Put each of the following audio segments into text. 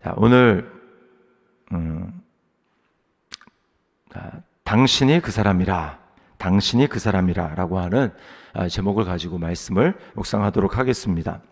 자, 오늘 당신이 그 사람이라, 당신이 그 사람이라 라고 하는 제목을 가지고 말씀을 묵상하도록 하겠습니다.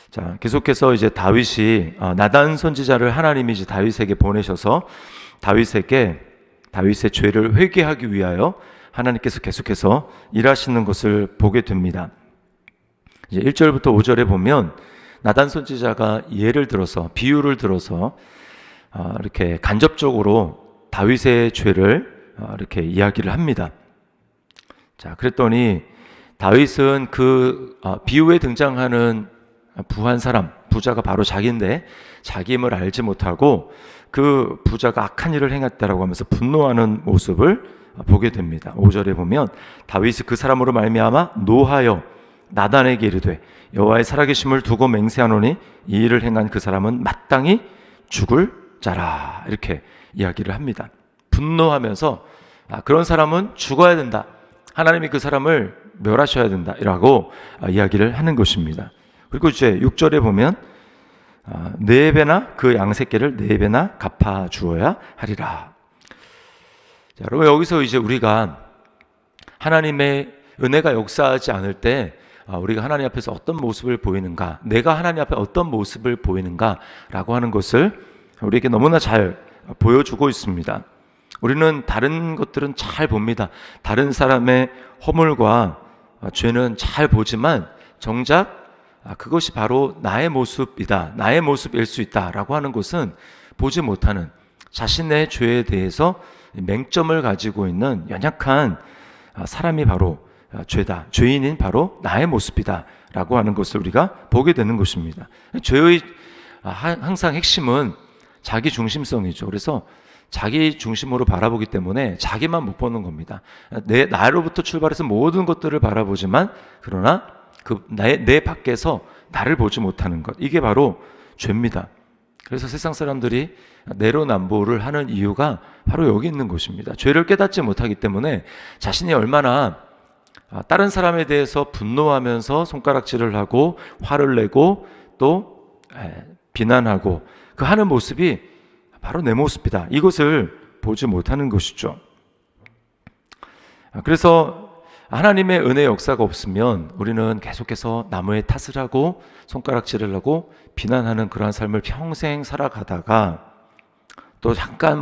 자, 계속해서 이제 다윗이 나단 선지자를 하나님이 이제 다윗에게 보내셔서 다윗의 죄를 회개하기 위하여 하나님께서 계속해서 일하시는 것을 보게 됩니다. 이제 1절부터 5절에 보면 나단 선지자가 예를 들어서, 비유를 들어서 이렇게 간접적으로 다윗의 죄를 이렇게 이야기를 합니다. 자, 그랬더니 다윗은 그 비유에 등장하는 부한 사람, 부자가 바로 자기인데 자기임을 알지 못하고 그 부자가 악한 일을 행했다라고 하면서 분노하는 모습을 보게 됩니다. 5절에 보면 다윗이 그 사람으로 말미암아 노하여 나단에게 이르되 여호와의 살아계심을 두고 맹세하노니 이 일을 행한 그 사람은 마땅히 죽을 자라, 이렇게 이야기를 합니다. 분노하면서 그런 사람은 죽어야 된다, 하나님이 그 사람을 멸하셔야 된다 라고 이야기를 하는 것입니다. 그리고 이제 6절에 보면 네 배나 그 양새끼를 네 배나 갚아 주어야 하리라. 자, 여러분, 여기서 이제 우리가 하나님의 은혜가 역사하지 않을 때 우리가 하나님 앞에서 어떤 모습을 보이는가, 내가 하나님 앞에 어떤 모습을 보이는가 라고 하는 것을 우리에게 너무나 잘 보여주고 있습니다. 우리는 다른 것들은 잘 봅니다. 다른 사람의 허물과 죄는 잘 보지만 정작 그것이 바로 나의 모습이다, 나의 모습일 수 있다라고 하는 것은 보지 못하는, 자신의 죄에 대해서 맹점을 가지고 있는 연약한 사람이 바로 죄다, 죄인인 바로 나의 모습이다 라고 하는 것을 우리가 보게 되는 것입니다. 죄의 항상 핵심은 자기 중심성이죠. 그래서 자기 중심으로 바라보기 때문에 자기만 못 보는 겁니다. 나로부터 출발해서 모든 것들을 바라보지만 그러나 내 밖에서 나를 보지 못하는 것, 이게 바로 죄입니다. 그래서 세상 사람들이 내로남불을 하는 이유가 바로 여기 있는 것입니다. 죄를 깨닫지 못하기 때문에 자신이 얼마나 다른 사람에 대해서 분노하면서 손가락질을 하고 화를 내고 또 비난하고 그 하는 모습이 바로 내 모습이다, 이것을 보지 못하는 것이죠. 그래서 하나님의 은혜의 역사가 없으면 우리는 계속해서 남의 탓을 하고 손가락질을 하고 비난하는 그러한 삶을 평생 살아가다가 또 잠깐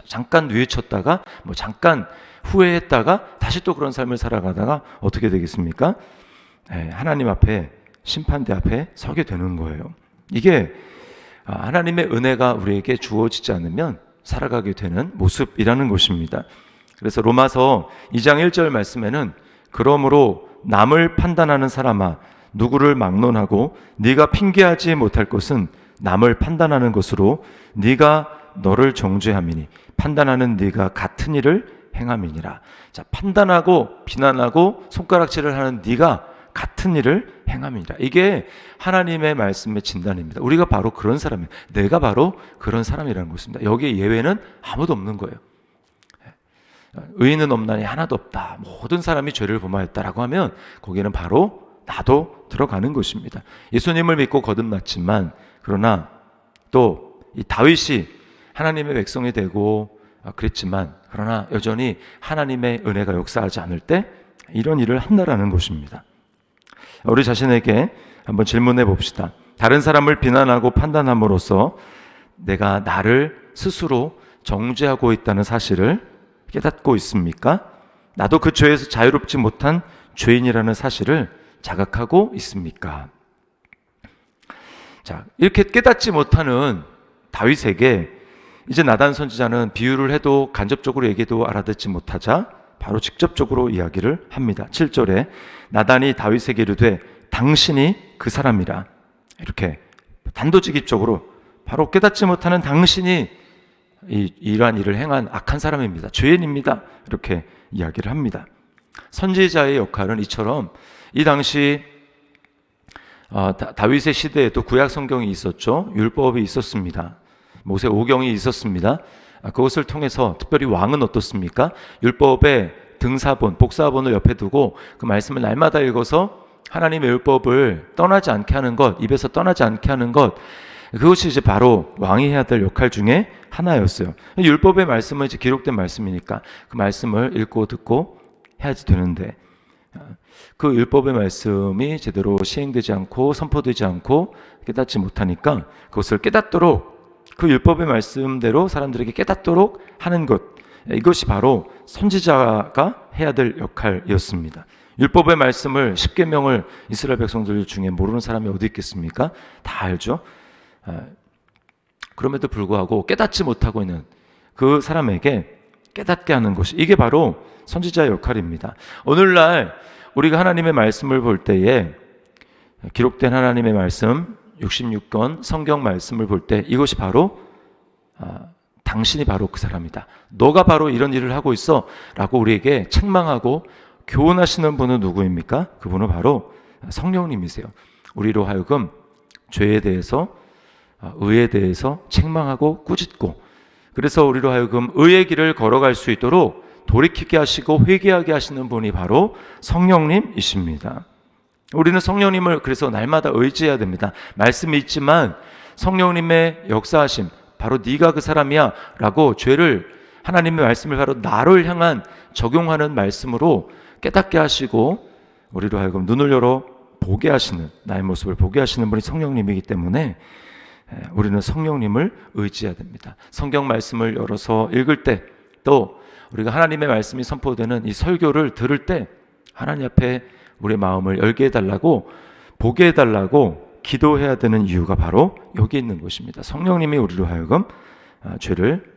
잠깐 뉘우쳤다가 잠깐 후회했다가 다시 또 그런 삶을 살아가다가 어떻게 되겠습니까? 하나님 앞에, 심판대 앞에 서게 되는 거예요. 이게 하나님의 은혜가 우리에게 주어지지 않으면 살아가게 되는 모습이라는 것입니다. 그래서 로마서 2장 1절 말씀에는 그러므로 남을 판단하는 사람아 누구를 막론하고 네가 핑계하지 못할 것은 남을 판단하는 것으로 네가 너를 정죄함이니 판단하는 네가 같은 일을 행함이니라. 자, 판단하고 비난하고 손가락질을 하는 네가 같은 일을 행함이니라. 이게 하나님의 말씀의 진단입니다. 우리가 바로 그런 사람이에요. 내가 바로 그런 사람이라는 것입니다. 여기에 예외는 아무도 없는 거예요. 의인은 없나니 하나도 없다, 모든 사람이 죄를 범하였다라고 하면 거기는 바로 나도 들어가는 것입니다. 예수님을 믿고 거듭났지만 그러나 또 이 다윗이 하나님의 백성이 되고 그랬지만 그러나 여전히 하나님의 은혜가 역사하지 않을 때 이런 일을 한다라는 것입니다. 우리 자신에게 한번 질문해 봅시다. 다른 사람을 비난하고 판단함으로써 내가 나를 스스로 정죄하고 있다는 사실을 깨닫고 있습니까? 나도 그 죄에서 자유롭지 못한 죄인이라는 사실을 자각하고 있습니까? 자, 이렇게 깨닫지 못하는 다윗에게 이제 나단 선지자는 비유를 해도 간접적으로 얘기해도 알아듣지 못하자 바로 직접적으로 이야기를 합니다. 7절에 나단이 다윗에게 이르되 당신이 그 사람이라, 이렇게 단도직입적으로 바로 깨닫지 못하는 당신이 이러한 일을 행한 악한 사람입니다, 죄인입니다, 이렇게 이야기를 합니다. 선지자의 역할은 이처럼 이 당시 다윗의 시대에도 구약 성경이 있었죠. 율법이 있었습니다. 모세 오경이 있었습니다. 그것을 통해서 특별히 왕은 어떻습니까? 율법의 등사본, 복사본을 옆에 두고 그 말씀을 날마다 읽어서 하나님의 율법을 떠나지 않게 하는 것, 입에서 떠나지 않게 하는 것, 그것이 이제 바로 왕이 해야 될 역할 중에 하나였어요. 율법의 말씀은 이제 기록된 말씀이니까 그 말씀을 읽고 듣고 해야지 되는데, 그 율법의 말씀이 제대로 시행되지 않고 선포되지 않고 깨닫지 못하니까 그것을 깨닫도록, 그 율법의 말씀대로 사람들에게 깨닫도록 하는 것, 이것이 바로 선지자가 해야 될 역할이었습니다. 율법의 말씀을, 십계명을 이스라엘 백성들 중에 모르는 사람이 어디 있겠습니까? 다 알죠. 그럼에도 불구하고 깨닫지 못하고 있는 그 사람에게 깨닫게 하는 것이, 이게 바로 선지자의 역할입니다. 오늘날 우리가 하나님의 말씀을 볼 때에, 기록된 하나님의 말씀 66권 성경 말씀을 볼 때, 이것이 바로 당신이 바로 그 사람이다, 너가 바로 이런 일을 하고 있어 라고 우리에게 책망하고 교훈하시는 분은 누구입니까? 그분은 바로 성령님이세요. 우리로 하여금 죄에 대해서, 의에 대해서 책망하고 꾸짖고, 그래서 우리로 하여금 의의 길을 걸어갈 수 있도록 돌이키게 하시고 회개하게 하시는 분이 바로 성령님이십니다. 우리는 성령님을 그래서 날마다 의지해야 됩니다. 말씀이 있지만 성령님의 역사하심, 바로 네가 그 사람이야 라고 죄를, 하나님의 말씀을 바로 나를 향한 적용하는 말씀으로 깨닫게 하시고 우리로 하여금 눈을 열어 보게 하시는, 나의 모습을 보게 하시는 분이 성령님이기 때문에 우리는 성령님을 의지해야 됩니다. 성경 말씀을 열어서 읽을 때, 또 우리가 하나님의 말씀이 선포되는 이 설교를 들을 때 하나님 앞에 우리의 마음을 열게 해달라고, 보게 해달라고 기도해야 되는 이유가 바로 여기 있는 것입니다. 성령님이 우리로 하여금 죄를,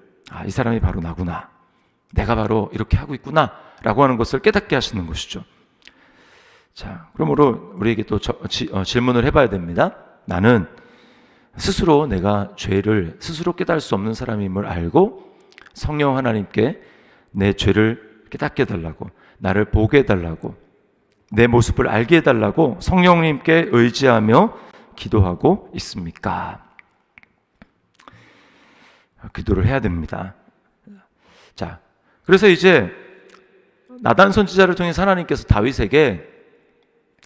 이 사람이 바로 나구나, 내가 바로 이렇게 하고 있구나 라고 하는 것을 깨닫게 하시는 것이죠. 자, 그러므로 우리에게 또 질문을 해봐야 됩니다. 나는 스스로 내가 죄를 스스로 깨달을 수 없는 사람임을 알고 성령 하나님께 내 죄를 깨닫게 해달라고, 나를 보게 해달라고, 내 모습을 알게 해달라고 성령님께 의지하며 기도하고 있습니까? 기도를 해야 됩니다. 자, 그래서 이제 나단 선지자를 통해서 하나님께서 다윗에게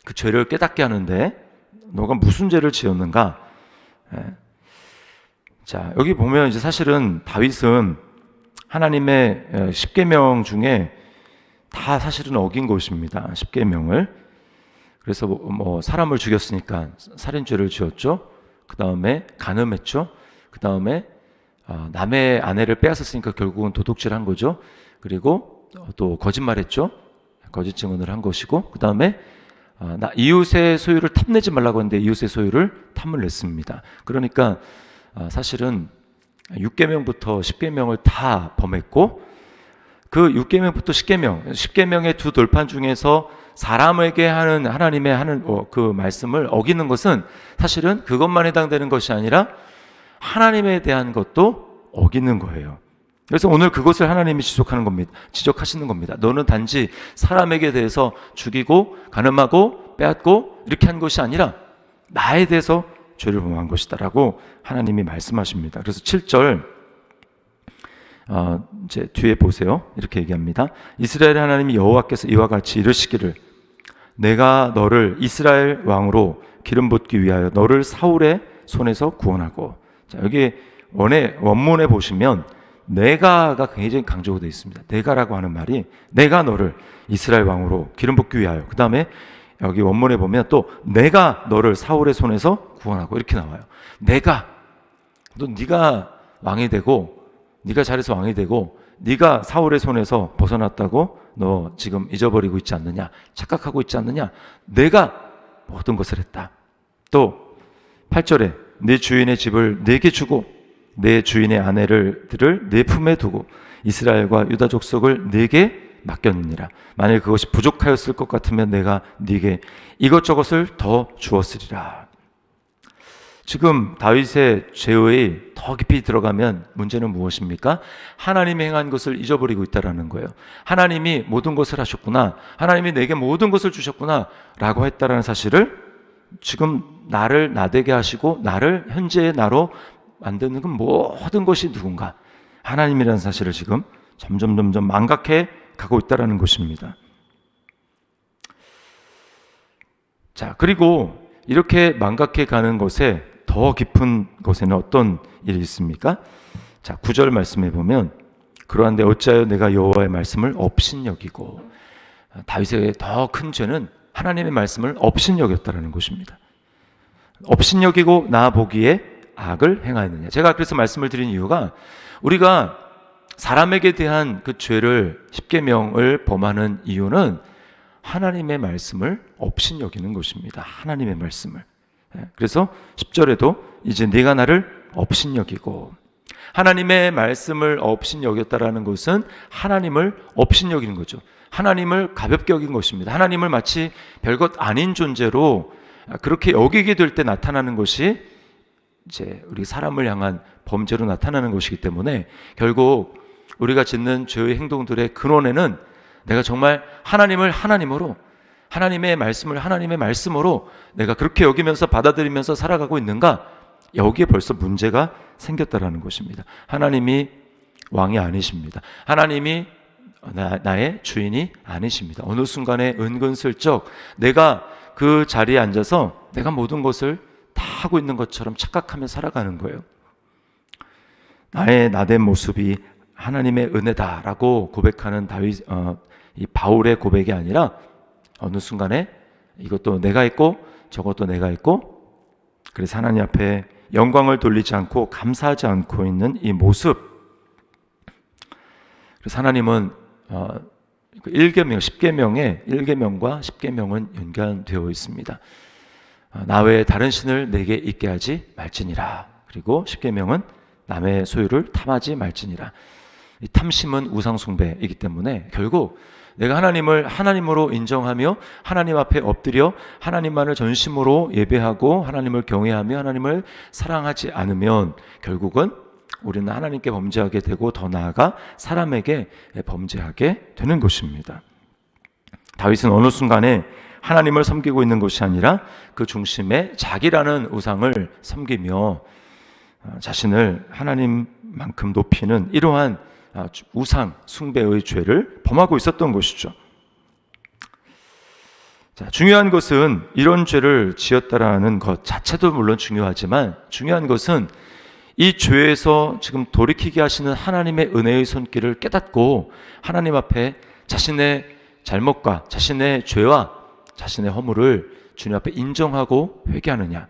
그 죄를 깨닫게 하는데, 너가 무슨 죄를 지었는가? 자, 여기 보면 이제 사실은 다윗은 하나님의 십계명 중에 다 사실은 어긴 것입니다. 십계명을. 그래서 뭐 사람을 죽였으니까 살인죄를 지었죠. 그 다음에 간음했죠. 그 다음에 남의 아내를 빼앗았으니까 결국은 도둑질을 한 거죠. 그리고 또 거짓말했죠. 거짓 증언을 한 것이고, 그 다음에 이웃의 소유를 탐내지 말라고 했는데 이웃의 소유를 탐을 냈습니다. 그러니까 사실은 6계명부터 10계명을 다 범했고, 그 6계명부터 10계명의 두 돌판 중에서 사람에게 하는 하나님의 하는 그 말씀을 어기는 것은 사실은 그것만 해당되는 것이 아니라 하나님에 대한 것도 어기는 거예요. 그래서 오늘 그것을 하나님이 지적하시는 겁니다. 너는 단지 사람에게 대해서 죽이고 간음하고 빼앗고 이렇게 한 것이 아니라 나에 대해서 죄를 범한 것이다 라고 하나님이 말씀하십니다. 그래서 7절 이제 뒤에 보세요. 이렇게 얘기합니다. 이스라엘 하나님이 여호와께서 이와 같이 이르시기를, 내가 너를 이스라엘 왕으로 기름 붓기 위하여 너를 사울의 손에서 구원하고. 자, 여기 원문에 보시면 내가가 굉장히 강조가 되어 있습니다. 내가라고 하는 말이, 내가 너를 이스라엘 왕으로 기름 붓기 위하여, 그 다음에 여기 원문에 보면 또 내가 너를 사울의 손에서 구원하고 이렇게 나와요. 네가 왕이 되고, 네가 잘해서 왕이 되고, 네가 사울의 손에서 벗어났다고 너 지금 잊어버리고 있지 않느냐, 착각하고 있지 않느냐, 내가 모든 것을 했다. 또 8절에 내 주인의 집을 내게 주고 내 주인의 아내들을 내 품에 두고 이스라엘과 유다 족속을 내게 맡겼느니라. 만일 그것이 부족하였을 것 같으면 내가 네게 이것저것을 더 주었으리라. 지금 다윗의 죄의 더 깊이 들어가면 문제는 무엇입니까? 하나님이 행한 것을 잊어버리고 있다는 거예요. 하나님이 모든 것을 하셨구나, 하나님이 내게 모든 것을 주셨구나 라고 했다는 사실을 지금 나를 나되게 하시고 나를 현재의 나로 만드는 건 모든 것이 누군가, 하나님이라는 사실을 지금 점점 망각해 가고 있다는 것입니다. 자, 그리고 이렇게 망각해 가는 것에 더 깊은 곳에는 어떤 일이 있습니까? 자, 9절 말씀해 보면 그러한데 어찌하여 내가 여호와의 말씀을 업신여기고, 다윗의 더 큰 죄는 하나님의 말씀을 업신여겼다라는 것입니다. 업신여기고 나 보기에 악을 행하였느냐. 제가 그래서 말씀을 드린 이유가, 우리가 사람에게 대한 그 죄를 십계명을 범하는 이유는 하나님의 말씀을 업신여기는 것입니다. 하나님의 말씀을. 그래서 10절에도 이제 네가 나를 업신여기고, 하나님의 말씀을 업신여겼다라는 것은 하나님을 업신여기는 거죠. 하나님을 가볍게 여긴 것입니다. 하나님을 마치 별것 아닌 존재로 그렇게 여기게 될 때 나타나는 것이 이제 우리 사람을 향한 범죄로 나타나는 것이기 때문에, 결국 우리가 짓는 죄의 행동들의 근원에는 내가 정말 하나님을 하나님으로, 하나님의 말씀을 하나님의 말씀으로 내가 그렇게 여기면서 받아들이면서 살아가고 있는가, 여기에 벌써 문제가 생겼다라는 것입니다. 하나님이 왕이 아니십니다. 하나님이 나의 주인이 아니십니다. 어느 순간에 은근슬쩍 내가 그 자리에 앉아서 내가 모든 것을 다 하고 있는 것처럼 착각하며 살아가는 거예요. 나의 나된 모습이 하나님의 은혜다라고 고백하는 이 바울의 고백이 아니라, 어느 순간에 이것도 내가 했고 저것도 내가 했고, 그래서 하나님 앞에 영광을 돌리지 않고 감사하지 않고 있는 이 모습. 그래서 하나님은 1계명, 10계명에 1계명과 10계명은 연관되어 있습니다. 나 외에 다른 신을 내게 있게 하지 말지니라. 그리고 10계명은 남의 소유를 탐하지 말지니라. 이 탐심은 우상 숭배이기 때문에 결국 내가 하나님을 하나님으로 인정하며 하나님 앞에 엎드려 하나님만을 전심으로 예배하고 하나님을 경외하며 하나님을 사랑하지 않으면 결국은 우리는 하나님께 범죄하게 되고, 더 나아가 사람에게 범죄하게 되는 것입니다. 다윗은 어느 순간에 하나님을 섬기고 있는 것이 아니라 그 중심에 자기라는 우상을 섬기며 자신을 하나님만큼 높이는 이러한 우상 숭배의 죄를 범하고 있었던 것이죠. 자, 중요한 것은 이런 죄를 지었다라는 것 자체도 물론 중요하지만, 중요한 것은 이 죄에서 지금 돌이키게 하시는 하나님의 은혜의 손길을 깨닫고 하나님 앞에 자신의 잘못과 자신의 죄와 자신의 허물을 주님 앞에 인정하고 회개하느냐,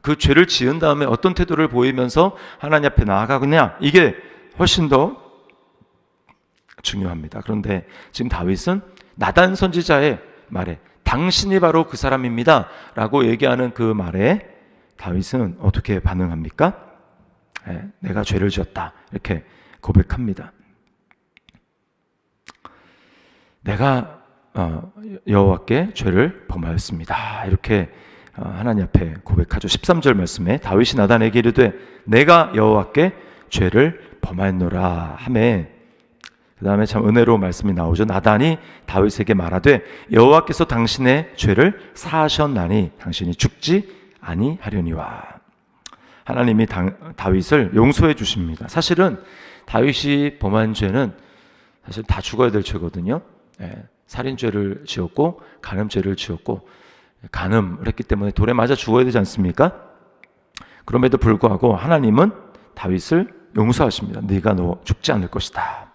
그 죄를 지은 다음에 어떤 태도를 보이면서 하나님 앞에 나아가느냐, 이게 훨씬 더 중요합니다. 그런데 지금 다윗은 나단 선지자의 말에 당신이 바로 그 사람입니다 라고 얘기하는 그 말에 다윗은 어떻게 반응합니까? 내가 죄를 지었다 이렇게 고백합니다. 내가 여호와께 죄를 범하였습니다 이렇게 하나님 앞에 고백하죠. 13절 말씀에 다윗이 나단에게 이르되 내가 여호와께 죄를 범하였노라 하매, 그 다음에 참 은혜로운 말씀이 나오죠. 나단이 다윗에게 말하되 여호와께서 당신의 죄를 사하셨나니 당신이 죽지 아니하려니와. 하나님이 다윗을 용서해 주십니다. 사실은 다윗이 범한 죄는 사실 다 죽어야 될 죄거든요. 살인죄를 지었고 간음죄를 지었고 간음을 했기 때문에 돌에 맞아 죽어야 되지 않습니까? 그럼에도 불구하고 하나님은 다윗을 용서하십니다. 네가 너 죽지 않을 것이다.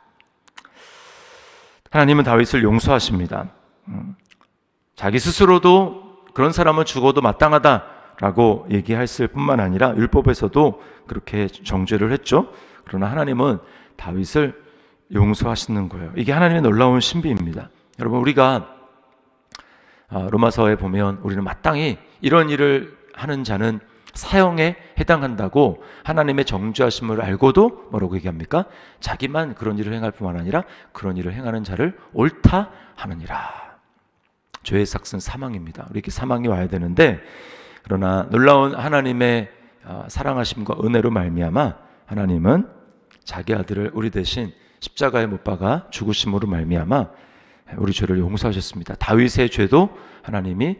하나님은 다윗을 용서하십니다. 자기 스스로도 그런 사람은 죽어도 마땅하다라고 얘기했을 뿐만 아니라 율법에서도 그렇게 정죄를 했죠. 그러나 하나님은 다윗을 용서하시는 거예요. 이게 하나님의 놀라운 신비입니다. 여러분, 우리가 로마서에 보면 우리는 마땅히 이런 일을 하는 자는 사형에 해당한다고 하나님의 정죄하심을 알고도 뭐라고 얘기합니까? 자기만 그런 일을 행할 뿐만 아니라 그런 일을 행하는 자를 옳다 하느니라. 죄의 삭은 사망입니다. 이렇게 사망이 와야 되는데, 그러나 놀라운 하나님의 사랑하심과 은혜로 말미암아 하나님은 자기 아들을 우리 대신 십자가에 못 박아 죽으심으로 말미암아 우리 죄를 용서하셨습니다. 다윗의 죄도 하나님이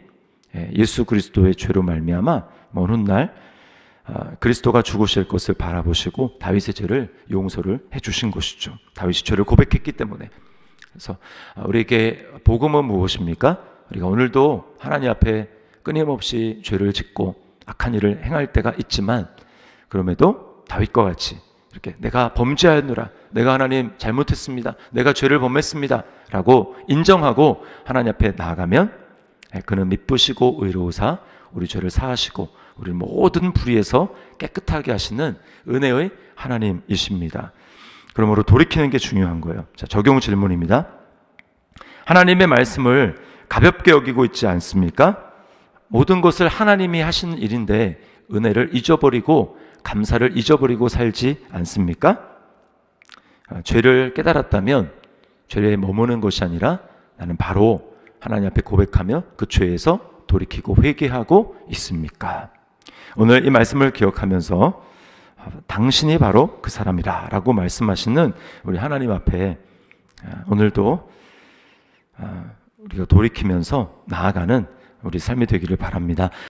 예수 그리스도의 죄로 말미암아 먼 훗날 그리스도가 죽으실 것을 바라보시고 다윗의 죄를 용서를 해주신 것이죠. 다윗이 죄를 고백했기 때문에. 그래서 우리에게 복음은 무엇입니까? 우리가 오늘도 하나님 앞에 끊임없이 죄를 짓고 악한 일을 행할 때가 있지만 그럼에도 다윗과 같이 이렇게 내가 범죄하였노라, 내가 하나님 잘못했습니다, 내가 죄를 범했습니다 라고 인정하고 하나님 앞에 나아가면 그는 미쁘시고 의로우사 우리 죄를 사하시고 우리 모든 불의에서 깨끗하게 하시는 은혜의 하나님이십니다. 그러므로 돌이키는 게 중요한 거예요. 자, 적용 질문입니다. 하나님의 말씀을 가볍게 여기고 있지 않습니까? 모든 것을 하나님이 하신 일인데 은혜를 잊어버리고 감사를 잊어버리고 살지 않습니까? 죄를 깨달았다면 죄에 머무는 것이 아니라 나는 바로 하나님 앞에 고백하며 그 죄에서 돌이키고 회개하고 있습니까? 오늘 이 말씀을 기억하면서 당신이 바로 그 사람이다 라고 말씀하시는 우리 하나님 앞에 오늘도 우리가 돌이키면서 나아가는 우리 삶이 되기를 바랍니다.